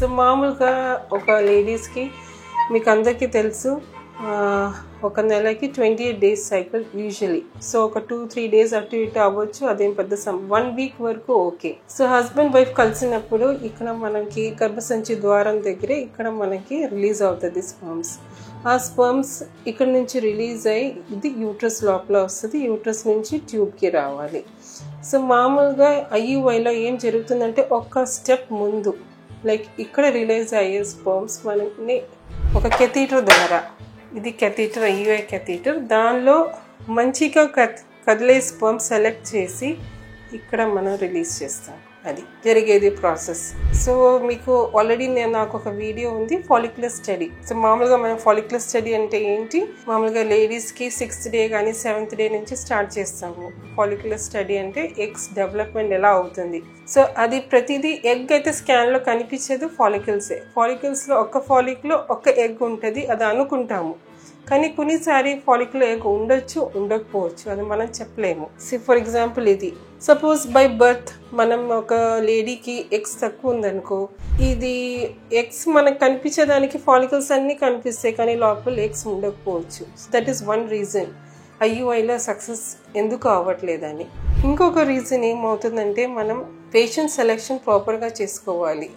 So మామూలుగా ఒక లేడీస్కి మీకు అందరికీ తెలుసు ఒక నెలకి 28 days సైకిల్ యూజువలీ. సో ఒక 2-3 days అటు ఇటు అవ్వచ్చు, అదేం పెద్ద 1 week వరకు ఓకే. సో హస్బెండ్ వైఫ్ కలిసినప్పుడు ఇక్కడ మనకి గర్భసంచి ద్వారం దగ్గరే ఇక్కడ మనకి రిలీజ్ అవుతుంది స్పర్మ్స్. ఆ స్పర్మ్స్ ఇక్కడ నుంచి రిలీజ్ అయ్యి ఇది యూట్రస్ లోపల వస్తుంది, యూట్రస్ నుంచి ట్యూబ్కి రావాలి. సో మామూలుగా ఐయుఐలో ఏం జరుగుతుందంటే ఒక స్టెప్ ముందు లైక్ ఇక్కడ రిలీజ్ అయ్యే స్పర్మ్స్ మనకి ఒక కెథీటర్ ద్వారా, ఇది కెథీటర్, ఐయుఐ కెథీటర్, దానిలో మంచిగా కదిలే స్పర్మ్ సెలెక్ట్ చేసి ఇక్కడ మనం రిలీజ్ చేస్తాం. అది జరిగేది ప్రాసెస్. సో మీకు ఆల్రెడీ నాకు ఒక వీడియో ఉంది ఫాలిక్యులర్ స్టడీ. సో మామూలుగా మనం ఫాలిక్యులర్ స్టడీ అంటే ఏంటి, మామూలుగా లేడీస్కి 6th day కానీ 7th day నుంచి స్టార్ట్ చేస్తాము. ఫాలిక్యులర్ స్టడీ అంటే ఎగ్స్ డెవలప్మెంట్ ఎలా అవుతుంది. సో అది ప్రతిదీ ఎగ్ అయితే స్కాన్లో కనిపించేది ఫాలికల్సే. ఫాలికల్స్లో ఒక్క ఫాలిక్లో ఒక్క ఎగ్ ఉంటుంది, అది అనుకుంటాము. కానీ కొన్నిసారి ఫాలిక్యులర్ ఎగ్ ఉండొచ్చు, ఉండకపోవచ్చు, అది మనం చెప్పలేము. ఫర్ ఎగ్జాంపుల్ ఇది సపోజ్ బై బర్త్ మనం ఒక లేడీకి ఎగ్స్ తక్కువ ఉందనుకో, ఇది ఎగ్స్ మనకు కనిపించేదానికి ఫాలికల్స్ అన్నీ కనిపిస్తాయి కానీ లోపల ఎగ్స్ ఉండకపోవచ్చు. దట్ ఈస్ వన్ రీజన్ ఐయుఐలో సక్సెస్ ఎందుకు అవ్వట్లేదని. ఇంకొక రీజన్ ఏమవుతుందంటే మనం పేషెంట్ సెలెక్షన్ ప్రాపర్గా చేసుకోవాలి.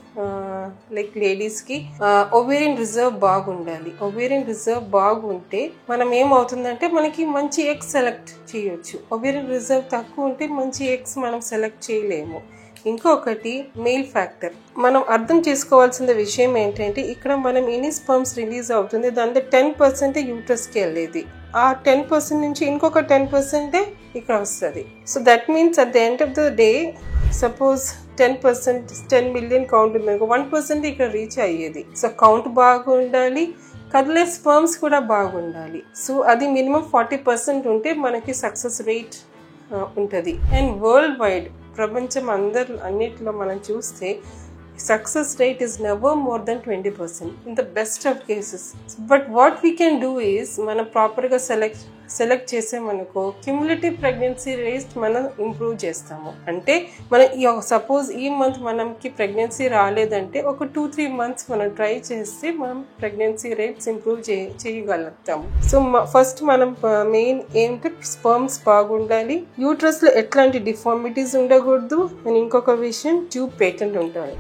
లైక్ లేడీస్కి ఓవేరియన్ రిజర్వ్ బాగుండాలి. ఓవేరియన్ రిజర్వ్ బాగుంటే మనం ఏమవుతుందంటే మనకి మంచి ఎగ్స్ సెలెక్ట్ చేయొచ్చు. ఓవేరియన్ రిజర్వ్ తక్కువ ఉంటే మంచి ఎగ్స్ మనం సెలెక్ట్ చేయలేము. ఇంకొకటి మెయిల్ ఫ్యాక్టర్. మనం అర్థం చేసుకోవాల్సిన విషయం ఏంటంటే ఇక్కడ మనం ఎన్ని స్పర్మ్స్ రిలీజ్ అవుతుంది దాంట్లో 10% యూట్రస్కి వెళ్ళేది. ఆ 10% నుంచి ఇంకొక 10% ఇక్కడ వస్తుంది. So that means at the end of the day suppose 10% 10 million count ఉంది, 1% ఇక్కడ రీచ్ అయ్యేది. సో కౌంట్ బాగుండాలి, కదిలే స్పర్మ్స్ కూడా బాగుండాలి. సో అది మినిమం 40% ఉంటే మనకి సక్సెస్ రేట్ ఉంటుంది. అండ్ వరల్డ్ వైడ్ ప్రపంచం అన్నిట్లో మనం చూస్తే success rate is never more than 20% in the best of cases. But what we can do is మనం ప్రాపర్గా సెలెక్ట్ చేసామనుకో క్యుములేటివ్ ప్రెగ్నెన్సీ రేట్ మనం ఇంప్రూవ్ చేస్తాము. అంటే మనం సపోజ్ ఈ మంత్ మనకి ప్రెగ్నెన్సీ రాలేదంటే ఒక 2-3 months మనం ట్రై చేస్తే మనం ప్రెగ్నెన్సీ రేట్స్ ఇంప్రూవ్ చేయగలుగుతాము. సో ఫస్ట్ మనం మెయిన్ ఏంటంటే స్పర్మ్స్ బాగుండాలి, యూట్రస్లో ఎట్లాంటి డిఫార్మిటీస్ ఉండకూడదు, అండ్ ఇంకొక విషయం ట్యూబ్ పేటెంట్ ఉండాలి.